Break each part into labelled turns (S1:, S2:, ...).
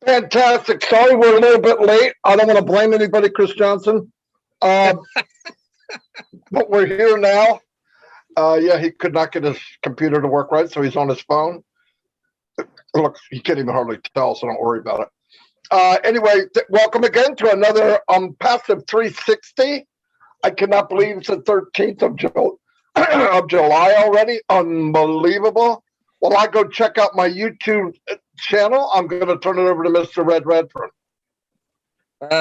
S1: Fantastic. Sorry, we're a little bit late. I don't want to blame anybody, Chris Johnson. But we're here now. Yeah, he could not get his computer to work right, so he's on his phone. Look, he can't even hardly tell, so don't worry about it. Anyway, welcome again to another Passive 360. I cannot believe it's the 13th of July already. Unbelievable. While I go check out my YouTube channel, I'm going to turn it over to Mr. Red Redfern.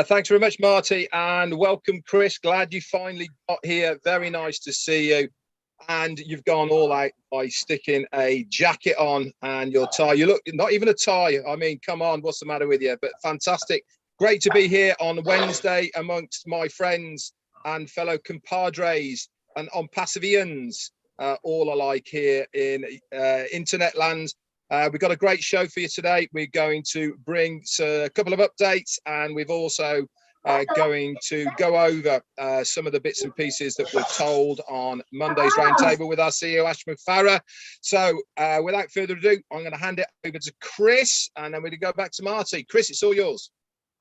S2: Thanks very much, Marty, and welcome, Chris. Glad you finally got here. Very nice to see you. And you've gone all out by sticking a jacket on and your tie. You look, not even a tie. I mean, come on, what's the matter with you? But fantastic. Great to be here on Wednesday amongst my friends and fellow compadres and on Passivians, all alike here in internet land. We've got a great show for you today. We're going to bring a couple of updates, and we've also going to go over some of the bits and pieces that were told on Monday's roundtable with our CEO, Ash McFarah. So without further ado, I'm going to hand it over to Chris, and then we're going to go back to Marty. Chris, it's all yours.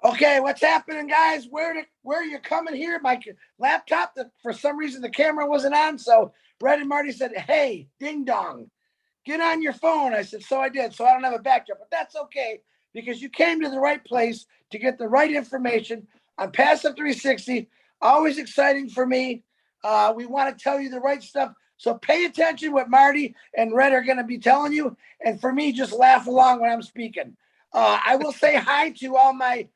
S3: Okay, what's happening, guys? Where are you coming here? My laptop, for some reason, the camera wasn't on, so Brett and Marty said, hey, ding dong, get on your phone. I said, so I did, so I don't have a backup, but that's okay, because you came to the right place to get the right information on Passive 360. Always exciting for me. We want to tell you the right stuff, so pay attention what Marty and Red are going to be telling you, and for me, just laugh along when I'm speaking. I will say hi to all my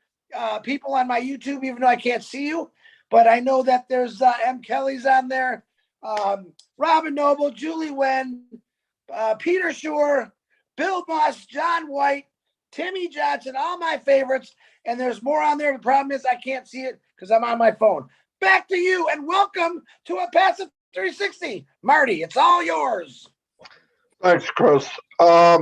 S3: people on my YouTube, even though I can't see you, but I know that there's M. Kelly's on there, Robin Noble, Julie Wen, Peter Shore, Bill Moss, John White, Timmy Johnson, all my favorites, and there's more on there. The problem is I can't see it because I'm on my phone. Back to you, and welcome to a Passive 360. Marty, it's all yours.
S1: Thanks, Chris. By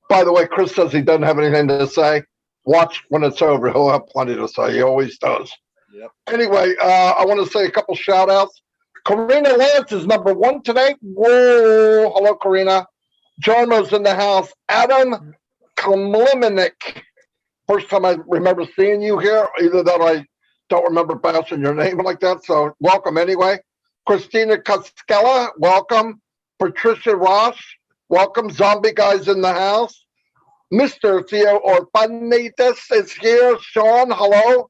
S1: the way, Chris says he doesn't have anything to say. Watch when it's over. He'll have plenty to say. He always does. Yep. Anyway, I want to say a couple shout outs. Karina Lance is number one today. Whoa. Hello, Karina. Jarmo's in the house. Adam Kliminick. First time I remember seeing you here. Either that or I don't remember pronouncing your name like that. So welcome anyway. Christina Coskella, welcome. Patricia Ross, welcome. Zombie Guys in the house. Mr. Theo Orfanitas is here. Sean, hello.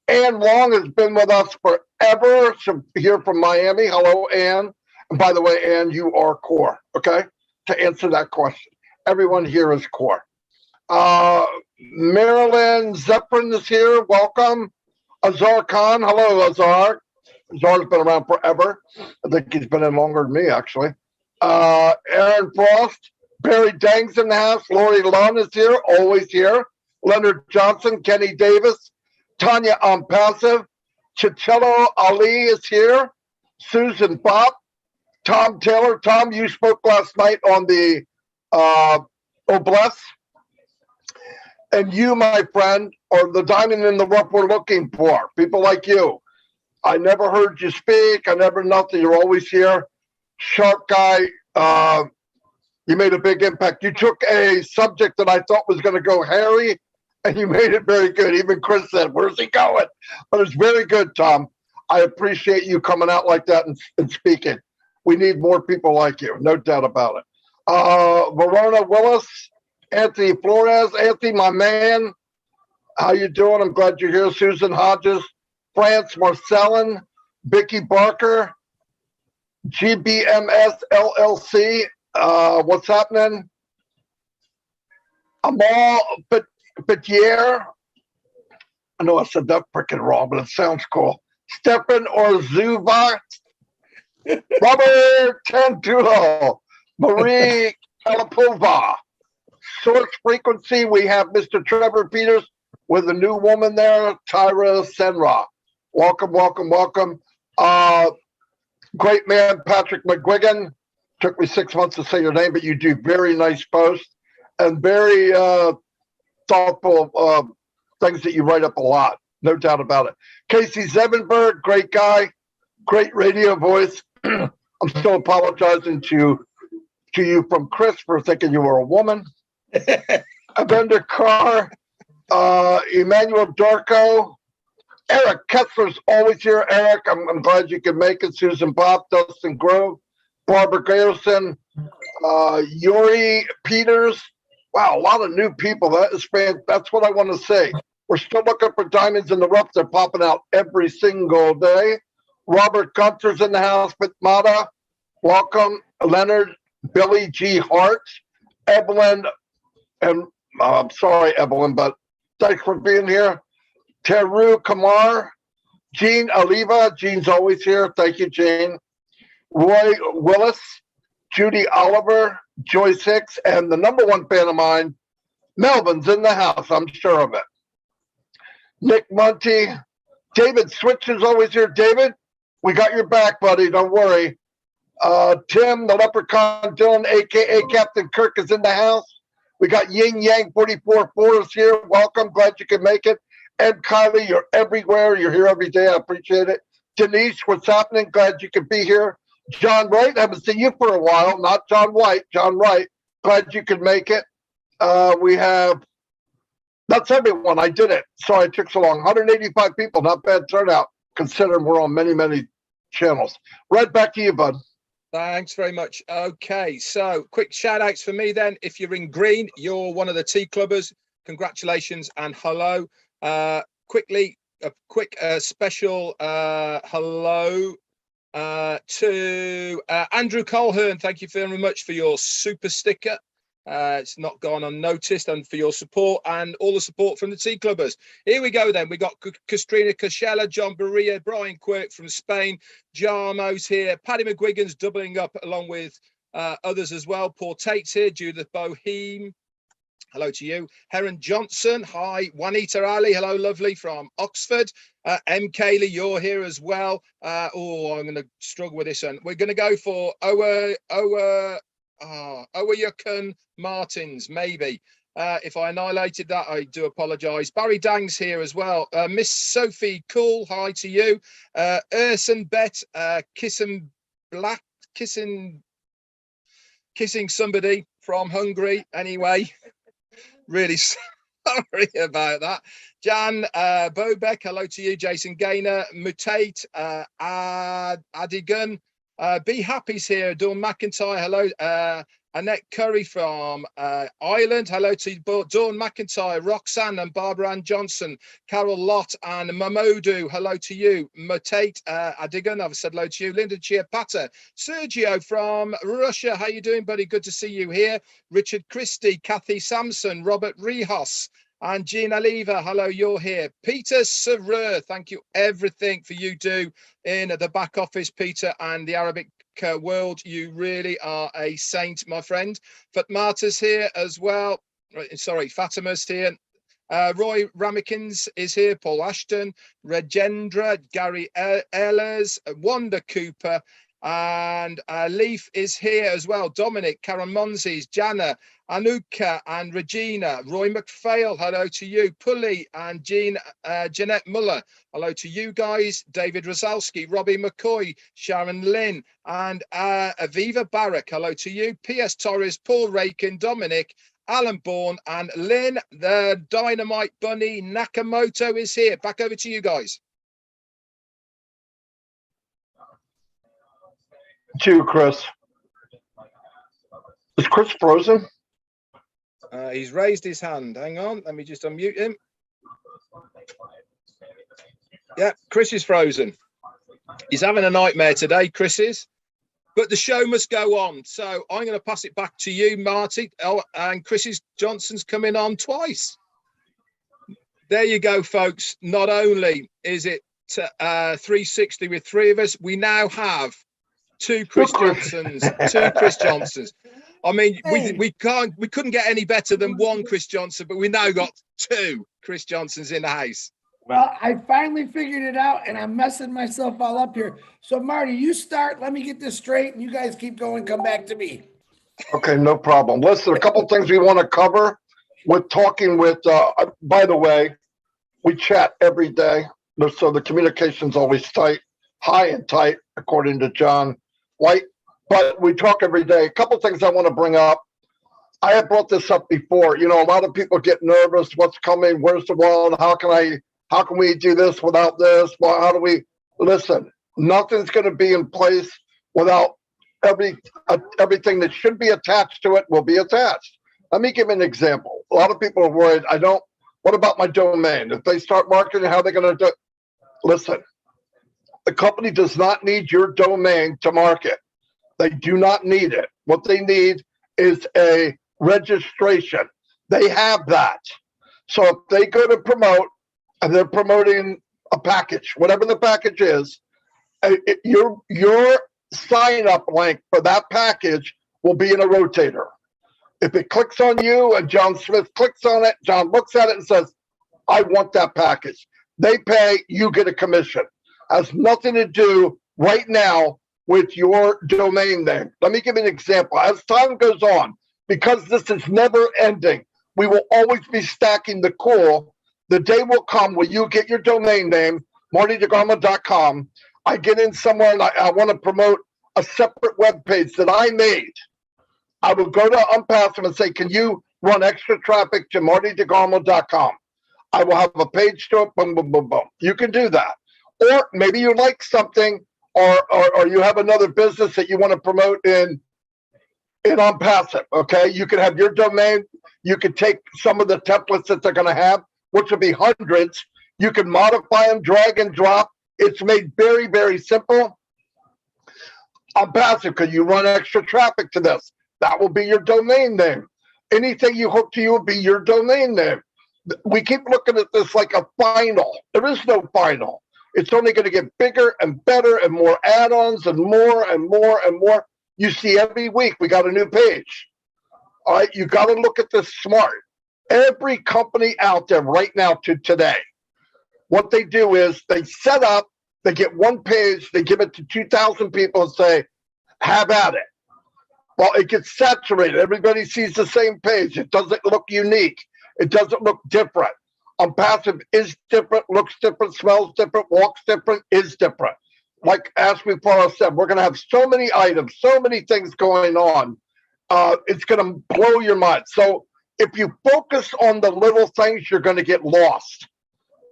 S1: Ann Long has been with us forever. She's here from Miami. Hello, Ann. And by the way, Ann, you are core, okay? To answer that question. Everyone here is core. Marilyn Zephyrin is here. Welcome. Azar Khan. Hello, Azar. Azar's been around forever. I think he's been in longer than me, actually. Aaron Frost. Barry Dang's in the house. Lori Lunn is here, always here. Leonard Johnson, Kenny Davis, Tanya Passive, Chichello Ali is here. Susan Bopp, Tom Taylor. Tom, you spoke last night on the Obless. And you, my friend, are the diamond in the rough we're looking for. People like you. I never heard you speak. I never nothing. You're always here. Sharp guy. You made a big impact. You took a subject that I thought was going to go hairy, and you made it very good. Even Chris said, where's he going? But it's very good, Tom. I appreciate you coming out like that and speaking. We need more people like you, no doubt about it. Verona Willis, Anthony Flores. Anthony, my man, how you doing? I'm glad you're here. Susan Hodges, France Marcellin, Vicky Barker, GBMS LLC. What's happening? Amal Petier. I know I said that freaking wrong, but it sounds cool. Stefan Orzuva. Robert Tantulo. Marie Kalapova. Source Frequency. We have Mr. Trevor Peters with a new woman there, Tyra Senra. Welcome, welcome, welcome. Great man, Patrick McGuigan. Took me 6 months to say your name, but you do very nice posts and very thoughtful things that you write up a lot. No doubt about it. Casey Zevenberg, great guy, great radio voice. I'm still apologizing to you from Chris for thinking you were a woman. Avenda Carr, Emmanuel Darko. Eric Kessler's always here. Eric, I'm glad you could make it. Susan Bob, Dustin Grove, Barbara Garrison, Yuri Peters. Wow, a lot of new people. That's what I want to say. We're still looking for diamonds in the rough. They're popping out every single day. Robert Gunter's in the house. Mata, welcome. Leonard, Billy G. Hart, Evelyn, and I'm sorry, Evelyn, but thanks for being here. Teru Kamar, Jean Oliva. Jean's always here. Thank you, Jean. Roy Willis, Judy Oliver, Joyce Hicks, and the number one fan of mine, Melvin's in the house. I'm sure of it. Nick Munty, David Switch is always here. David, we got your back, buddy. Don't worry. Tim, the Leprechaun Dylan, aka Captain Kirk, is in the house. We got Yin Yang 44-4 is here. Welcome. Glad you could make it. And Kylie, you're everywhere. You're here every day. I appreciate it. Denise, what's happening? Glad you could be here. John Wright, haven't seen you for a while. Not John White. John Wright. Glad you could make it. We have, that's everyone. I did it. Sorry it took so long. 185 people. Not bad turnout, considering we're on many, many channels. Right back to you, bud.
S2: Thanks very much. Okay, so quick shout outs for me then. If you're in green, you're one of the tea clubbers. Congratulations and hello. Quickly, a quick special hello to Andrew Colhern. Thank you very much for your super sticker. It's not gone unnoticed, and for your support and all the support from the tea clubbers. Here we go then. We got Kastrina Kashella, John Berea, Brian Quirk from Spain, Jarmo's here, Paddy McGuigan's doubling up along with others as well. Paul Tate's here, Judith Boheme. Hello to you. Heron Johnson. Hi. Juanita Ali. Hello, lovely, from Oxford. M. Kaylee, you're here as well. I'm going to struggle with this one. We're going to go for Owayukan Martins, maybe. If I annihilated that, I do apologise. Barry Dang's here as well. Miss Sophie Cool, hi to you. Urson Bet, kissing somebody from Hungary. Anyway, really sorry about that. Jan Bobeck, hello to you. Jason Gaynor, Mutate, Adigan. Be Happy's here. Dawn McIntyre, hello. Annette Curry from Ireland, hello to Dawn McIntyre, Roxanne and Barbara Ann Johnson, Carol Lott and Mamodu, hello to you. Mutate Adigan, I've said hello to you. Linda Chiapata, Sergio from Russia, how you doing, buddy? Good to see you here. Richard Christie, Kathy Sampson, Robert Rihos, and Jean Oliva, hello, you're here. Peter Serrer, thank you everything for you do in the back office, Peter, and the Arabic world. You really are a saint, my friend. Fatmata's here as well. Sorry, Fatima's here. Roy Ramikins is here. Paul Ashton, Regendra, Gary Ehlers, Wanda Cooper, and Leaf is here as well. Dominic, Karen Monzes, Jana, Anuka and Regina, Roy McPhail, hello to you. Pulley and Jeanette Muller, hello to you guys. David Rosalski, Robbie McCoy, Sharon Lynn, and Aviva Barrack, hello to you. P.S. Torres, Paul Rakin, Dominic, Alan Bourne, and Lynn, the Dynamite Bunny Nakamoto is here. Back over to you guys.
S1: To you, Chris. Is Chris frozen?
S2: He's raised his hand. Hang on, let me just unmute him. Yeah, Chris is frozen. He's having a nightmare today, Chris is. But the show must go on. So I'm going to pass it back to you, Marty. Oh, and Chris Johnson's coming on twice. There you go, folks. Not only is it 360 with three of us, we now have two Chris Johnsons. I mean, we couldn't get any better than one Chris Johnson, but we now got two Chris Johnsons in the house.
S3: Well, I finally figured it out, and I'm messing myself all up here. So, Marty, you start. Let me get this straight, and you guys keep going. Come back to me.
S1: Okay, no problem. Listen, a couple things we want to cover with talking with, by the way, we chat every day. So the communication's always tight, high and tight, according to John White. But we talk every day. A couple things I want to bring up. I have brought this up before. You know, a lot of people get nervous. What's coming? Where's the world? How can we do this without this? Well, how do we listen? Nothing's going to be in place without everything that should be attached to it will be attached. Let me give an example. A lot of people are worried. What about my domain? If they start marketing, how are they going to do it? Listen, the company does not need your domain to market. They do not need it. What they need is a registration. They have that. So if they go to promote and they're promoting a package, whatever the package is, your sign up link for that package will be in a rotator. If it clicks on you and John Smith clicks on it, John looks at it and says, I want that package. They pay, you get a commission. Has nothing to do right now with your domain name. Let me give you an example. As time goes on, because this is never ending, we will always be stacking the cool. The day will come where you get your domain name, martydegarmo.com. I get in somewhere and I want to promote a separate web page that I made. I will go to Unpassive and say, can you run extra traffic to martydegarmo.com? I will have a page to it, boom, boom, boom, boom. You can do that. Or maybe you like something or you have another business that you want to promote in Unpassive, okay? You can have your domain. You can take some of the templates that they're going to have, which will be hundreds. You can modify them, drag and drop. It's made very, very simple. Unpassive, could you run extra traffic to this? That will be your domain name. Anything you hook to you will be your domain name. We keep looking at this like a final. There is no final. It's only going to get bigger and better and more add-ons and more and more and more. You see every week we got a new page. All right, you got to look at this smart. Every company out there right now to today, what they do is they set up, they get one page, they give it to 2,000 people and say, have at it. Well, it gets saturated. Everybody sees the same page. It doesn't look unique. It doesn't look different. Unpassive is different, looks different, smells different, walks different, is different. Like as we said, we're going to have so many items, so many things going on. It's going to blow your mind. So if you focus on the little things, you're going to get lost.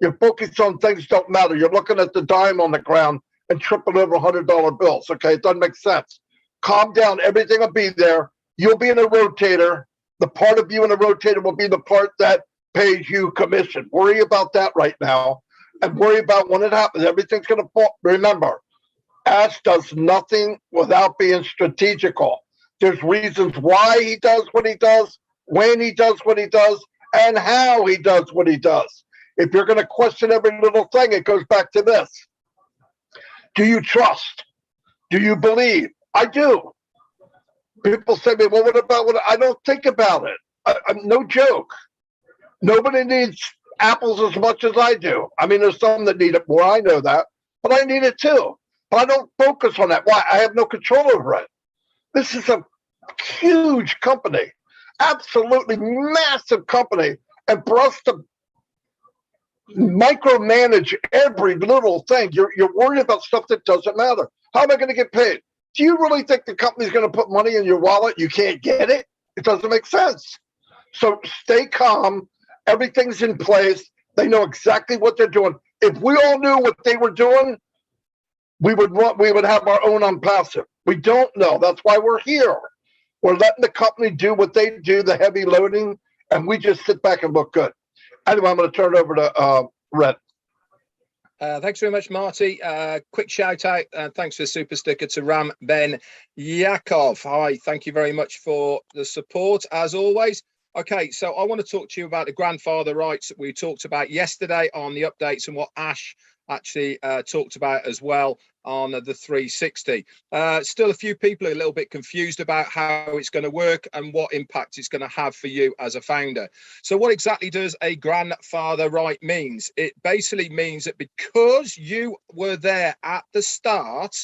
S1: You're focused on things don't matter. You're looking at the dime on the ground and tripping over $100 bills. Okay, it doesn't make sense. Calm down. Everything will be there. You'll be in a rotator. The part of you in a rotator will be the part that pays you commission. Worry about that right now and worry about when it happens. Everything's going to fall. Remember, Ash does nothing without being strategical. There's reasons why he does what he does, when he does what he does, and how he does what he does. If you're going to question every little thing, it goes back to this. Do you trust? Do you believe? I do. People say to me, well, what about what? I don't think about it. I'm no joke. Nobody needs apples as much as I do. I mean, there's some that need it more. I know that, but I need it too. But I don't focus on that. Why? I have no control over it. This is a huge company, absolutely massive company. And for us to micromanage every little thing, you're worried about stuff that doesn't matter. How am I going to get paid? Do you really think the company's going to put money in your wallet? You can't get it. It doesn't make sense. So stay calm. Everything's in place. They know exactly what they're doing. If we all knew what they were doing, we would have our own Unpassive. We don't know. That's why we're here. We're letting the company do what they do, the heavy loading, and we just sit back and look good. Anyway, I'm going to turn it over to Red.
S2: Thanks very much, Marty. Quick shout out. Thanks for the super sticker to Ram Ben Yakov. Hi, thank you very much for the support as always. Okay, so I want to talk to you about the grandfather rights that we talked about yesterday on the updates and what Ash actually talked about as well on the 360. Still a few people are a little bit confused about how it's going to work and what impact it's going to have for you as a founder. So what exactly does a grandfather right means? It basically means that because you were there at the start,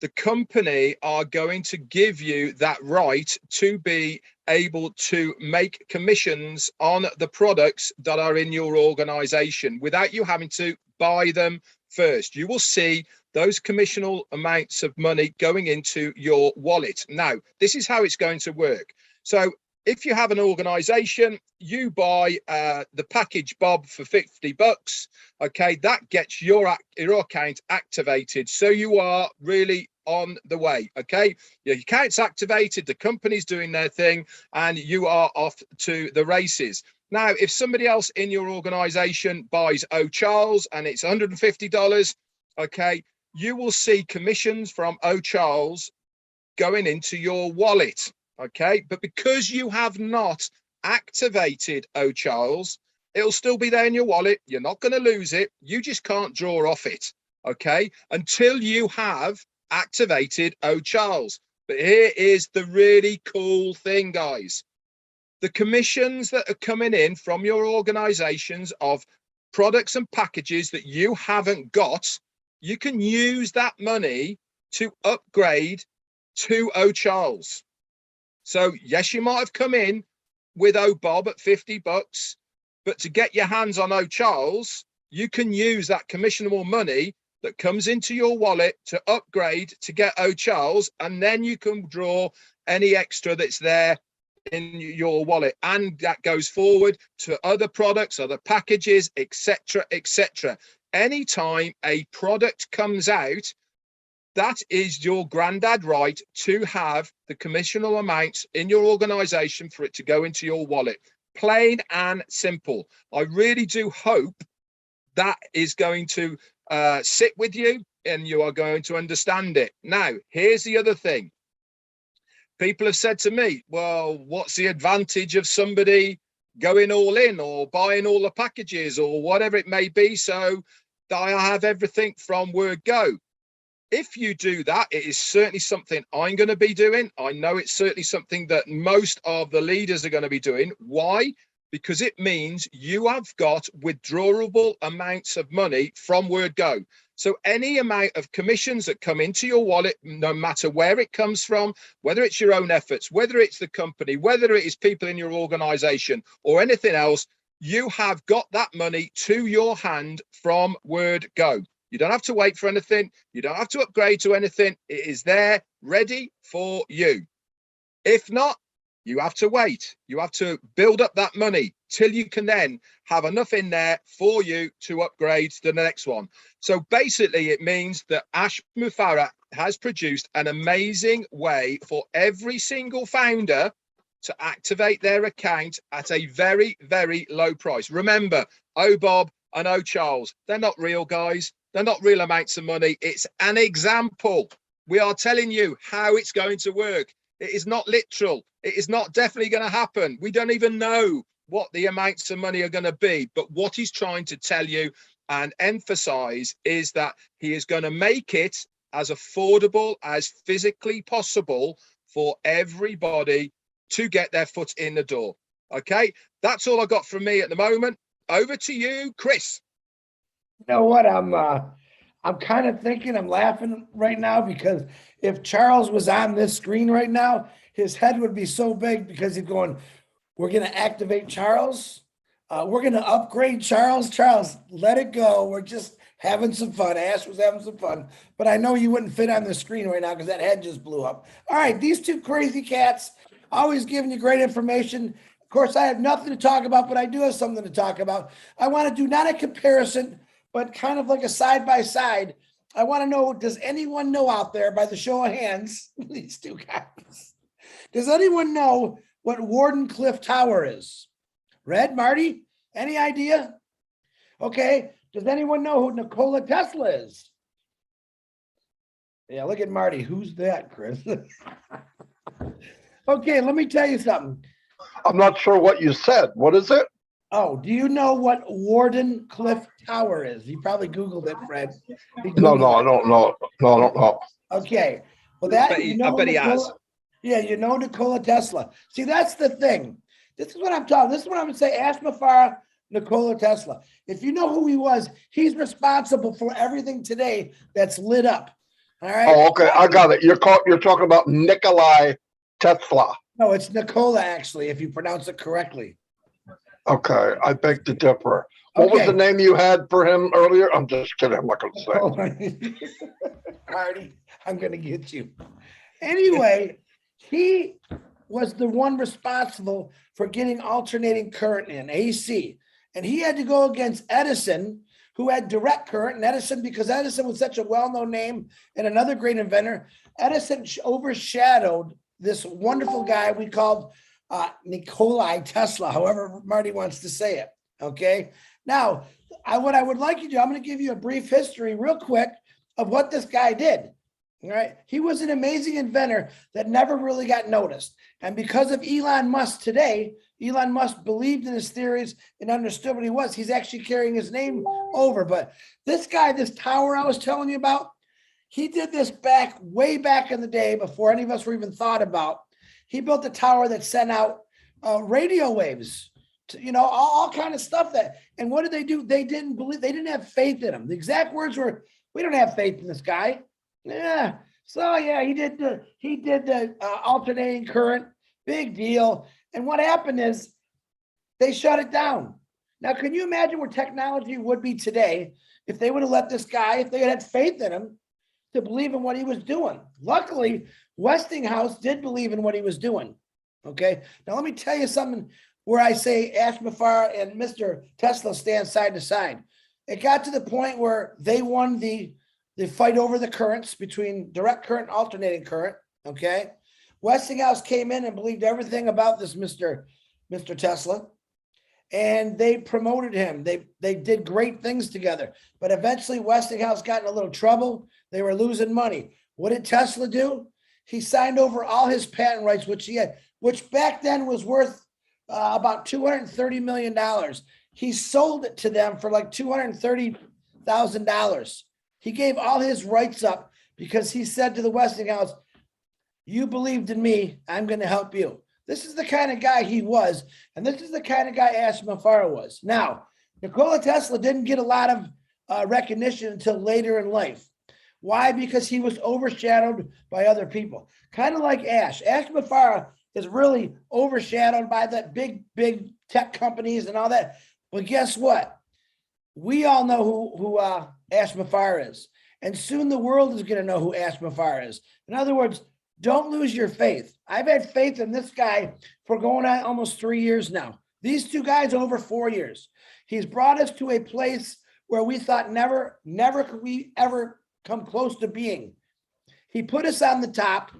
S2: the company are going to give you that right to be able to make commissions on the products that are in your organization without you having to buy them first. You will see those commissional amounts of money going into your wallet. Now, this is how it's going to work. So if you have an organization, you buy the package Bob for $50. Okay, that gets your account activated. So you are really on the way. Okay, your account's activated, the company's doing their thing, and you are off to the races. Now, if somebody else in your organization buys O'Charles and it's $150, okay, you will see commissions from O'Charles going into your wallet. Okay, but because you have not activated O'Charles, it'll still be there in your wallet. You're not going to lose it. You just can't draw off it. Okay, until you have activated O'Charles. But here is the really cool thing, guys. The commissions that are coming in from your organizations of products and packages that you haven't got, you can use that money to upgrade to O'Charles. So yes, you might have come in with O'Bob at $50, but to get your hands on O'Charles, you can use that commissionable money that comes into your wallet to upgrade to get O'Charles, and then you can draw any extra that's there in your wallet, and that goes forward to other products, other packages, etc., etc. Anytime a product comes out, that is your granddad right to have the commissional amounts in your organization for it to go into your wallet. Plain and simple. I really do hope that is going to sit with you and you are going to understand it. Now, here's the other thing. People have said to me, well, what's the advantage of somebody going all in or buying all the packages or whatever it may be, so that I have everything from word go? If you do that, it is certainly something I'm going to be doing. I know it's certainly something that most of the leaders are going to be doing. Why? Because it means you have got withdrawable amounts of money from word go. So any amount of commissions that come into your wallet, no matter where it comes from, whether it's your own efforts, whether it's the company, whether it is people in your organization or anything else, you have got that money to your hand from word go. You don't have to wait for anything. You don't have to upgrade to anything. It is there ready for you. If not, you have to wait. You have to build up that money till you can then have enough in there for you to upgrade to the next one. So basically, it means that Ash Mufareh has produced an amazing way for every single founder to activate their account at a very, very low price. Remember, O'Bob and O'Charles, they're not real, guys. They're not real amounts of money. It's an example. We are telling you how it's going to work. It is not literal. It is not definitely going to happen. We don't even know what the amounts of money are going to be. But what he's trying to tell you and emphasize is that he is going to make it as affordable as physically possible for everybody to get their foot in the door. Okay, that's all I got from me at the moment. Over to you, Chris.
S3: You know what? I'm kind of thinking, I'm laughing right now because if Charles was on this screen right now, his head would be so big because he's going, we're going to activate Charles. We're going to upgrade Charles. Charles, let it go. We're just having some fun. Ash was having some fun, but I know you wouldn't fit on the screen right now because that head just blew up. All right. These two crazy cats always giving you great information. Of course, I have nothing to talk about, but I do have something to talk about. I want to do not a comparison, but kind of like a side by side. I want to know, does anyone know out there by the show of hands, these two guys, does anyone know what Wardenclyffe Tower is? Red, Marty, any idea? Okay. Does anyone know who Nikola Tesla is? Yeah, look at Marty. Who's that, Chris? Okay, let me tell you something.
S1: I'm not sure what you said. What is it?
S3: Oh, do you know what Wardenclyffe Tower is? You probably Googled it, Fred.
S1: No, I don't know. No, I don't know.
S3: Okay. Well, that
S2: I bet he has.
S3: Yeah, you know Nikola Tesla. See, that's the thing. This is what I'm talking. This is what I'm going to say. Ash Mufareh, Nikola Tesla. If you know who he was, he's responsible for everything today that's lit up. All right.
S1: Oh, okay. I got it. You're talking about Nikolai Tesla.
S3: No, it's Nikola, actually, if you pronounce it correctly.
S1: Okay, I beg to differ. What was the name you had for him earlier? I'm just kidding. I'm not going to say.
S3: Marty, I'm going to get you. Anyway, he was the one responsible for getting alternating current in AC. And he had to go against Edison, who had direct current. And Edison, because Edison was such a well-known name and another great inventor, Edison overshadowed this wonderful guy we called Nikola Tesla, however Marty wants to say it. Okay. Now, what I would like you to do, I'm going to give you a brief history real quick of what this guy did. All right. He was an amazing inventor that never really got noticed. And because of Elon Musk today, Elon Musk believed in his theories and understood what he was. He's actually carrying his name over. But this guy, this tower I was telling you about, he did this way back in the day before any of us were even thought about. He built a tower that sent out radio waves, to, all kind of stuff and what did they do? They didn't have faith in him. The exact words were, "We don't have faith in this guy." Yeah. So yeah, he did the alternating current, big deal. And what happened is they shut it down. Now, can you imagine where technology would be today if they would have let this guy, if they had faith in him to believe in what he was doing? Luckily, Westinghouse did believe in what he was doing. Okay. Now let me tell you something where I say Ashmafar and Mr. Tesla stand side to side. It got to the point where they won the fight over the currents between direct current and alternating current. Okay. Westinghouse came in and believed everything about this Mr. Tesla, and they promoted him. They did great things together, but eventually Westinghouse got in a little trouble. They were losing money. What did Tesla do? He signed over all his patent rights, which he had, which back then was worth about $230 million. He sold it to them for like $230,000. He gave all his rights up because he said to the Westinghouse, "You believed in me, I'm going to help you." This is the kind of guy he was, and this is the kind of guy Ashmafara was. Now, Nikola Tesla didn't get a lot of recognition until later in life. Why? Because he was overshadowed by other people. Kind of like Ash. Ashmafara is really overshadowed by that big tech companies and all that. But guess what? We all know who Ashmafara is. And soon the world is going to know who Ashmafara is. In other words, don't lose your faith. I've had faith in this guy for going on almost 3 years now. These two guys over 4 years. He's brought us to a place where we thought never could we ever come close to being. He put us on the top,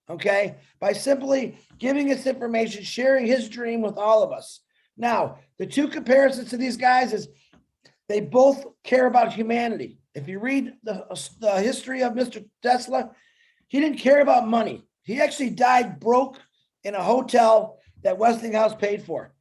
S3: okay, by simply giving us information, sharing his dream with all of us. Now, the two comparisons to these guys is they both care about humanity. If you read the history of Mr. Tesla, he didn't care about money. He actually died broke in a hotel that Westinghouse paid for.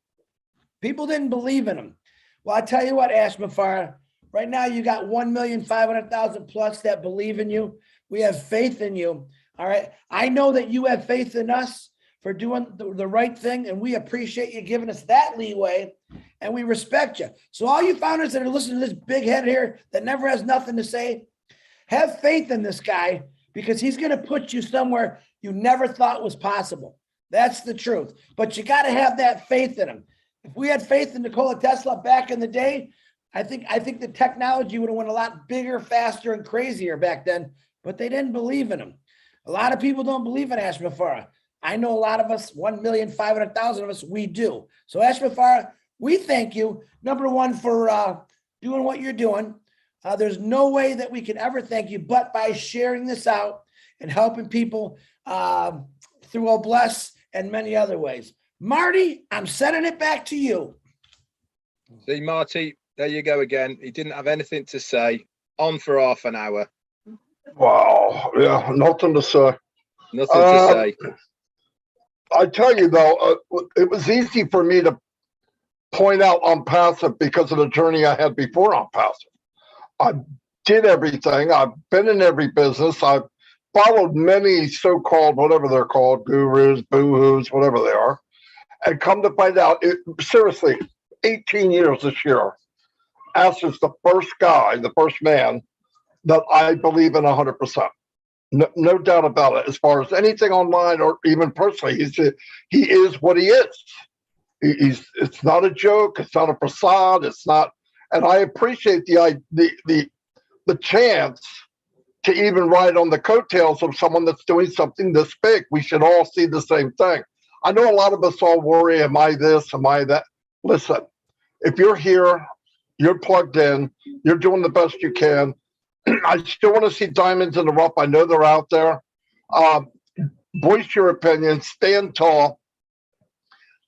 S3: People didn't believe in him. Well, I tell you what, Ashmafara, right now you got 1,500,000 plus that believe in you. We have faith in you. All right. I know that you have faith in us for doing the right thing, and we appreciate you giving us that leeway, and we respect you. So all you founders that are listening to this big head here that never has nothing to say, have faith in this guy, because he's going to put you somewhere you never thought was possible. That's the truth. But you got to have that faith in him. If we had faith in Nikola Tesla back in the day, I think the technology would have went a lot bigger, faster, and crazier back then, but they didn't believe in him. A lot of people don't believe in Ashmafara. I know a lot of us, 1,500,000 of us, we do. So Ashmafara, we thank you, number one, for doing what you're doing. There's no way that we can ever thank you but by sharing this out and helping people through Obless and many other ways. Marty, I'm sending it back to you.
S2: See, Marty, there you go again. He didn't have anything to say. On for half an hour.
S1: Wow. Yeah, nothing to say.
S2: Nothing to say.
S1: I tell you, though, it was easy for me to point out on passive because of the journey I had before on passive. I did everything. I've been in every business. I've followed many so-called, whatever they're called, gurus, boo-hoos, whatever they are, and come to find out, seriously, 18 years this year, Ash is the first guy, the first man that I believe in 100%. No doubt about it. As far as anything online or even personally, he is what he is. It's not a joke. It's not a facade. It's not. And I appreciate the chance to even ride on the coattails of someone that's doing something this big. We should all see the same thing. I know a lot of us all worry, am I this, am I that? Listen, if you're here, you're plugged in, you're doing the best you can. I still want to see diamonds in the rough. I know they're out there. Voice your opinion, stand tall.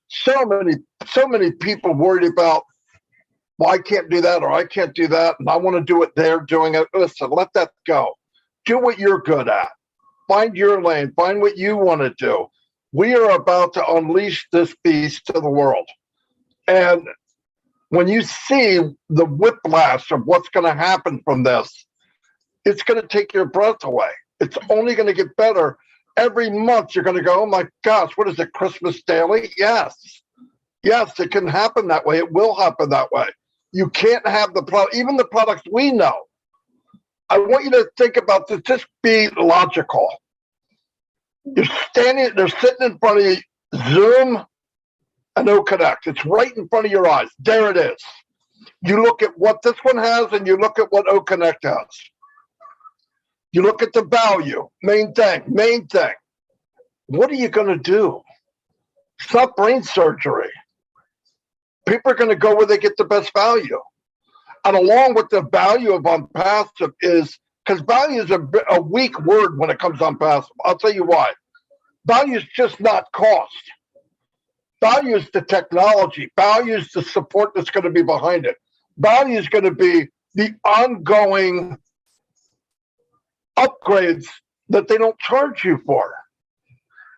S1: So many people worried about, well, I can't do that or I can't do that, and I want to do what they're doing. Listen, let that go. Do what you're good at. Find your lane. Find what you want to do. We are about to unleash this beast to the world. And when you see the whiplash of what's going to happen from this, it's going to take your breath away. It's only going to get better. Every month you're going to go, oh my gosh, what is it, Christmas daily? Yes, it can happen that way. It will happen that way. You can't have the product, even the products we know. I want you to think about this, just be logical. They're sitting in front of you, Zoom and OConnect. It's right in front of your eyes. There it is. You look at what this one has and you look at what OConnect has. You look at the value, main thing. What are you going to do? It's not brain surgery. People are going to go where they get the best value. And along with the value of unpassive is, because value is a weak word when it comes to unpassive. I'll tell you why. Value is just not cost. Value is the technology. Value is the support that's going to be behind it. Value is going to be the ongoing upgrades that they don't charge you for.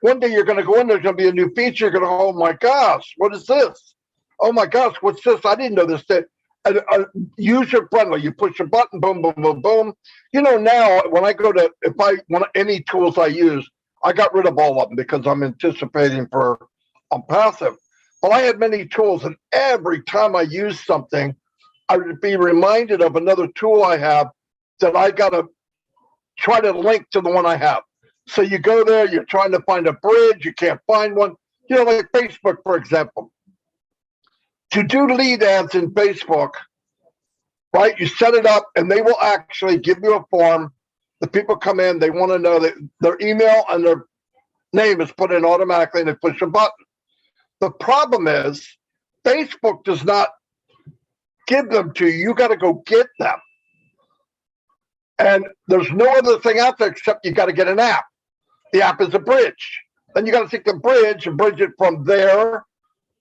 S1: One day you're going to go in, there's going to be a new feature. You're going to, oh my gosh, what is this? Oh my gosh, what's this? I didn't know this. User friendly. You push a button, boom, boom, boom, boom. You know, now when I go to, if I want any tools I use, I got rid of all of them because I'm anticipating for passive. But I had many tools, and every time I use something, I would be reminded of another tool I have that I got to try to link to the one I have. So you go there, you're trying to find a bridge, you can't find one. You know, like Facebook, for example. To do lead ads in Facebook, right? You set it up and they will actually give you a form. The people come in, they want to know that their email and their name is put in automatically and they push a button. The problem is Facebook does not give them to you. You got to go get them. And there's no other thing out there except you got to get an app. The app is a bridge. Then you got to take the bridge and bridge it from there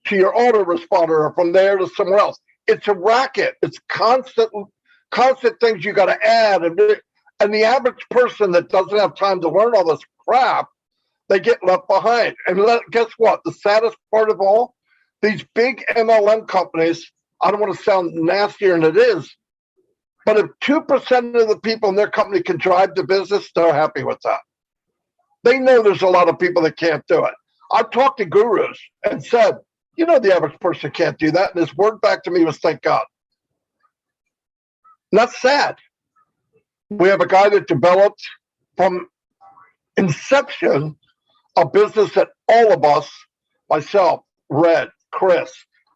S1: to your autoresponder or from there to somewhere else. It's a racket. It's constant things you got to add. And the average person that doesn't have time to learn all this crap, they get left behind. And guess what? The saddest part of all, these big MLM companies, I don't want to sound nastier than it is, but if 2% of the people in their company can drive the business, they're happy with that. They know there's a lot of people that can't do it. I've talked to gurus and said, you know, the average person can't do that. And his word back to me was, thank God. And that's sad. We have a guy that developed from inception a business that all of us, myself, Red, Chris,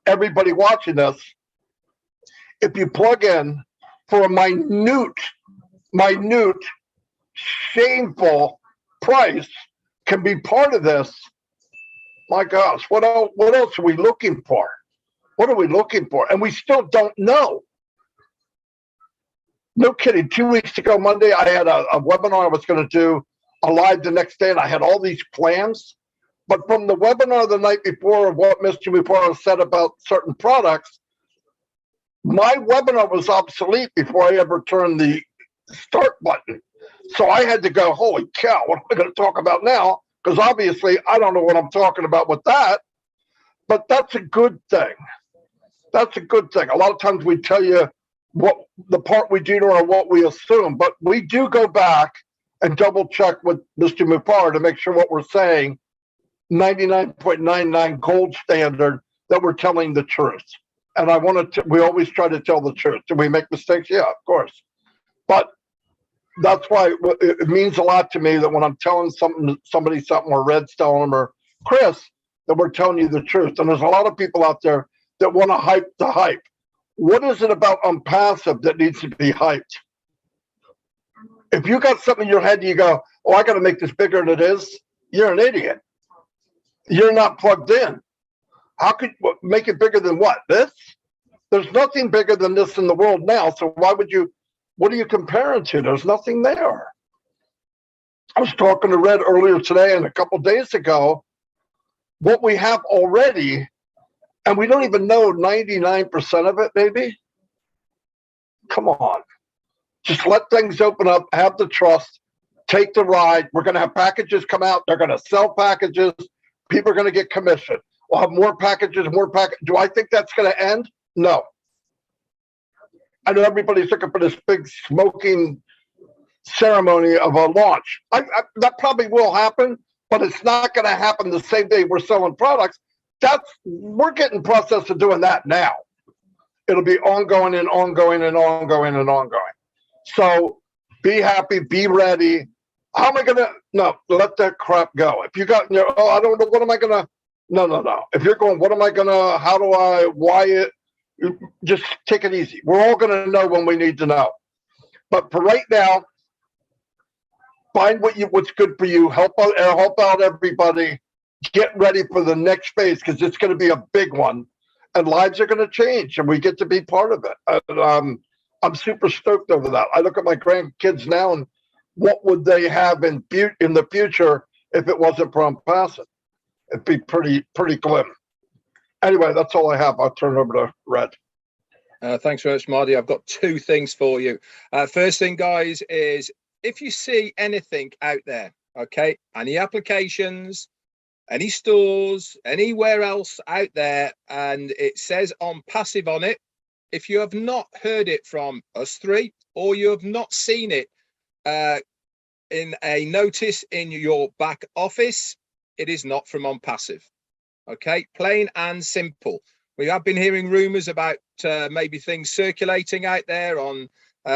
S1: everybody watching this, if you plug in for a minute, shameful price, can be part of this. My gosh, what else are we looking for? What are we looking for? And we still don't know. No kidding. 2 weeks ago, Monday, I had a webinar I was going to do a live the next day, and I had all these plans. But from the webinar the night before of what Mr. Mupara said about certain products, my webinar was obsolete before I ever turned the start button. So I had to go, holy cow, what am I going to talk about now? Because obviously I don't know what I'm talking about with that. But that's a good thing. That's a good thing. A lot of times we tell you what the part we do or what we assume, but we do go back and double check with Mr. Mupar to make sure what we're saying, 99.99 gold standard, that we're telling the truth. And I want to, we always try to tell the truth. Do we make mistakes? Yeah, of course. But that's why it means a lot to me that when I'm telling somebody something, or Red's telling them, or Chris, that we're telling you the truth. And there's a lot of people out there that want to hype the hype. What is it about Unpassive that needs to be hyped? If you got something in your head, you go, oh, I got to make this bigger than it is, you're an idiot. You're not plugged in. How could make it bigger than what? This? There's nothing bigger than this in the world now. So why would you? What are you comparing to? There's nothing there. I was talking to Red earlier today and a couple days ago. What we have already, and we don't even know 99% of it, maybe. Come on. Just let things open up, have the trust, take the ride. We're going to have packages come out. They're going to sell packages. People are going to get commission. We'll have more packages, more packages. Do I think that's going to end? No. I know everybody's looking for this big smoking ceremony of a launch. That probably will happen, but it's not going to happen the same day we're selling products. We're getting process of doing that now. It'll be ongoing and ongoing and ongoing and ongoing. So be happy, be ready. How am I going to? No, let that crap go. If you got, I don't know, what am I going to? No. If you're going, what am I going to, how do I, why it? Just take it easy. We're all going to know when we need to know. But for right now, find what's good for you. Help out everybody. Get ready for the next phase because it's going to be a big one, and lives are going to change, and we get to be part of it. And, I'm super stoked over that. I look at my grandkids now, and what would they have in the future if it wasn't for OnPassive? It'd be pretty glim. Anyway, that's all I have. I'll turn it over to Red.
S2: Thanks very much, Marty. I've got two things for you. First thing, guys, is if you see anything out there, okay, any applications, any stores, anywhere else out there, and it says OnPassive on it, if you have not heard it from us three, or you have not seen it in a notice in your back office, it is not from OnPassive. Okay, plain and simple. We have been hearing rumors about maybe things circulating out there on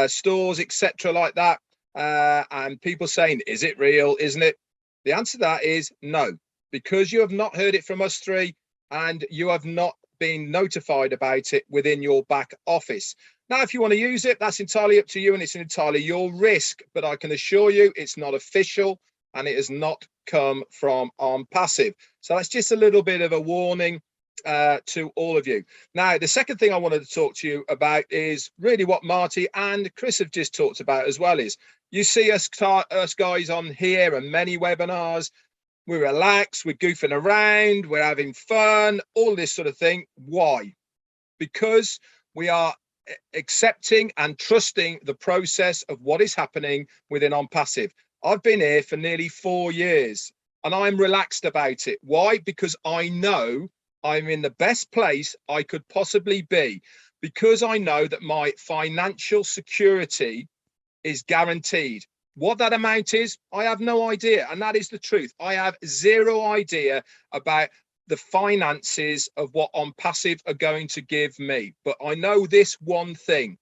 S2: stores, etc., like that, and people saying, is it real, isn't it? The answer to that is no, because you have not heard it from us three and you have not been notified about it within your back office. Now, if you want to use it, that's entirely up to you and it's entirely your risk, but I can assure you it's not official and it has not come from OnPassive. So that's just a little bit of a warning to all of you. Now, the second thing I wanted to talk to you about is really what Marty and Chris have just talked about as well. Is you see us guys on here and many webinars, we're relaxed, we're goofing around, we're having fun, all this sort of thing. Why? Because we are accepting and trusting the process of what is happening within OnPassive. I've been here for nearly 4 years and I'm relaxed about it. Why? Because I know I'm in the best place I could possibly be, because I know that my financial security is guaranteed. What that amount is, I have no idea. And that is the truth. I have zero idea about the finances of what OnPassive are going to give me. But I know this one thing.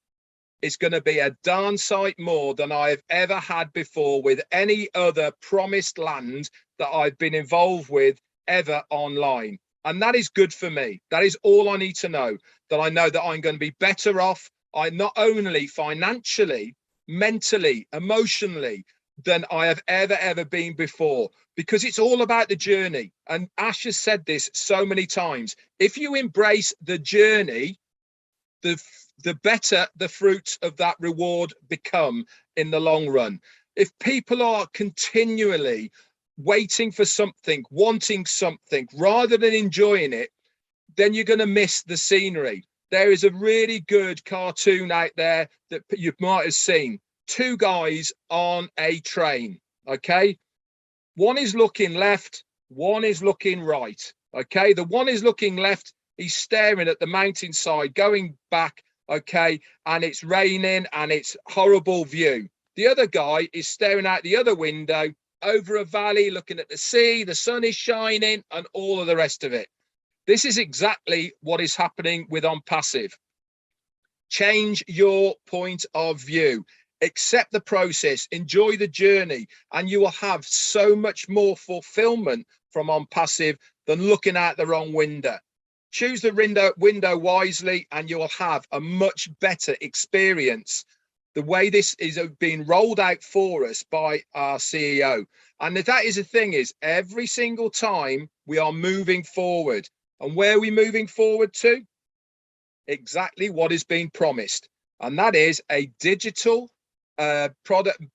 S2: It's going to be a darn sight more than I've ever had before with any other promised land that I've been involved with ever online. And that is good for me. That is all I need to know, that I know that I'm going to be better off. I not only financially, mentally, emotionally, than I have ever been before, because it's all about the journey. And Ash has said this so many times. If you embrace the journey, the better the fruits of that reward become in the long run. If people are continually waiting for something, wanting something, rather than enjoying it, then you're going to miss the scenery. There is a really good cartoon out there that you might have seen. Two guys on a train, okay? One is looking left, one is looking right, okay? The one is looking left, he's staring at the mountainside, going back, okay? And it's raining and it's horrible view. The other guy is staring out the other window over a valley, looking at the sea, the sun is shining and all of the rest of it. This is exactly what is happening with OnPassive. Change your point of view. Accept the process, enjoy the journey, and you will have so much more fulfillment from OnPassive than looking out the wrong window. Choose the window wisely and you will have a much better experience the way this is being rolled out for us by our CEO. And that is the thing, is every single time we are moving forward. And where are we moving forward to? Exactly what is being promised. And that is a digital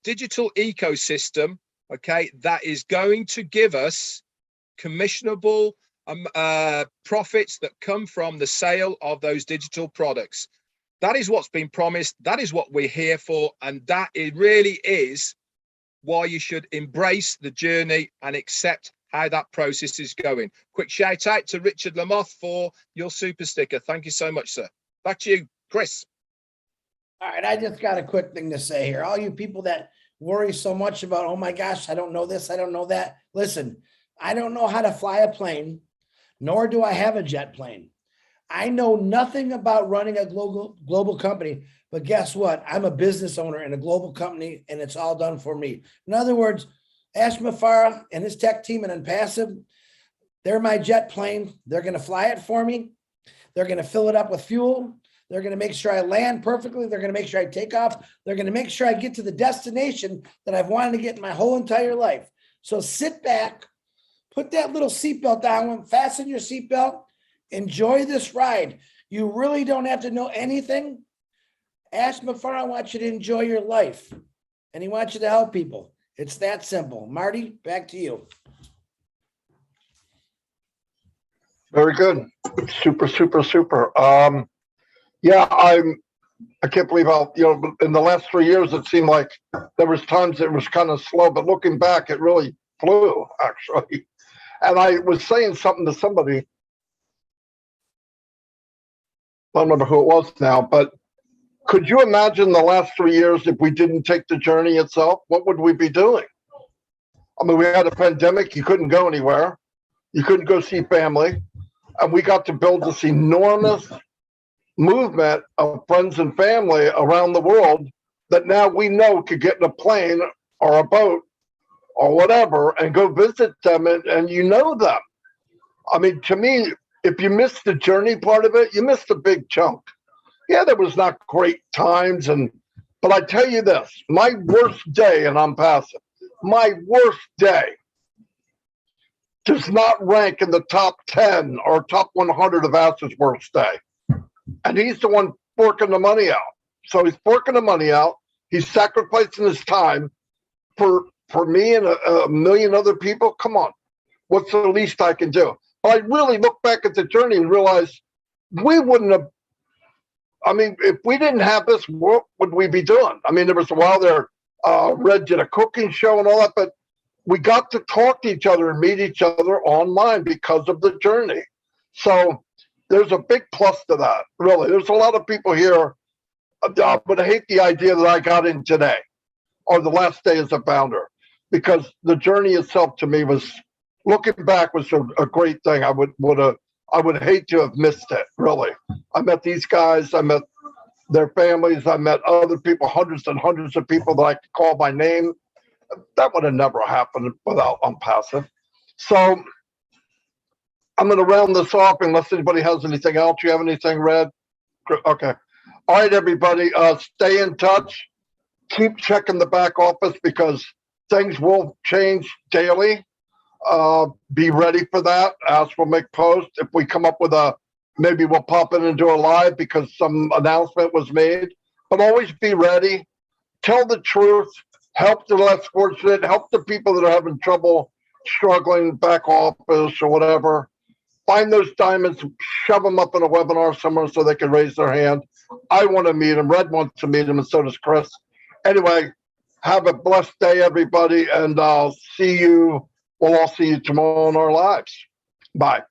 S2: digital ecosystem, okay, that is going to give us commissionable profits that come from the sale of those digital products. That is what's been promised. That is what we're here for. And that it really is why you should embrace the journey and accept how that process is going. Quick shout out to Richard Lamoth for your super sticker. Thank you so much, sir. Back to you, Chris.
S3: All right, I just got a quick thing to say here. All you people that worry so much about, oh my gosh, I don't know this, I don't know that. Listen, I don't know how to fly a plane, nor do I have a jet plane. I know nothing about running a global company, but guess what? I'm a business owner in a global company, and it's all done for me. In other words, Ash Mufareh and his tech team and Unpassive, they're my jet plane. They're going to fly it for me. They're going to fill it up with fuel. They're going to make sure I land perfectly. They're going to make sure I take off. They're going to make sure I get to the destination that I've wanted to get in my whole entire life. So sit back, put that little seatbelt on, fasten your seatbelt, enjoy this ride. You really don't have to know anything. Ash Mufareh wants you to enjoy your life, and he wants you to help people. It's that simple. Marty, back to you.
S1: Very good. Super, super, super. Yeah, I can't believe how, in the last 3 years, it seemed like there was times it was kind of slow, but looking back, it really flew, actually. And I was saying something to somebody, I don't remember who it was now, but could you imagine the last 3 years if we didn't take the journey itself? What would we be doing? I mean, we had a pandemic. You couldn't go anywhere. You couldn't go see family. And we got to build this enormous movement of friends and family around the world that now we know could get in a plane or a boat or whatever and go visit them, and you know them. I mean, to me, if you miss the journey part of it, you missed a big chunk. Yeah, there was not great times, but I tell you this, my worst day, and I'm passive, my worst day does not rank in the top 10 or top 100 of Ash's worst day. And he's the one forking the money out. So he's forking the money out. He's sacrificing his time for me and a million other people. Come on. What's the least I can do? But I really look back at the journey and realize we wouldn't have, I mean, if we didn't have this, what would we be doing? I mean, there was a while there, Red did a cooking show and all that, but we got to talk to each other and meet each other online because of the journey. So there's a big plus to that, really. There's a lot of people here, but I hate the idea that I got in today or the last day as a founder, because the journey itself to me was, looking back, was a great thing. I would hate to have missed it, really. I met these guys, I met their families, I met other people, hundreds and hundreds of people that I could call by name. That would have never happened without Unpassive. So I'm going to round this off unless anybody has anything else. You have anything, Red? Okay. All right, everybody, stay in touch. Keep checking the back office because things will change daily. Be ready for that. Ash will make posts. If we come up with maybe we'll pop in and do a live because some announcement was made. But always be ready. Tell the truth. Help the less fortunate. Help the people that are having trouble struggling back office or whatever. Find those diamonds, shove them up in a webinar somewhere so they can raise their hand. I want to meet them. Red wants to meet them, and so does Chris. Anyway, have a blessed day, everybody, and I'll see you. We'll all see you tomorrow in our lives. Bye.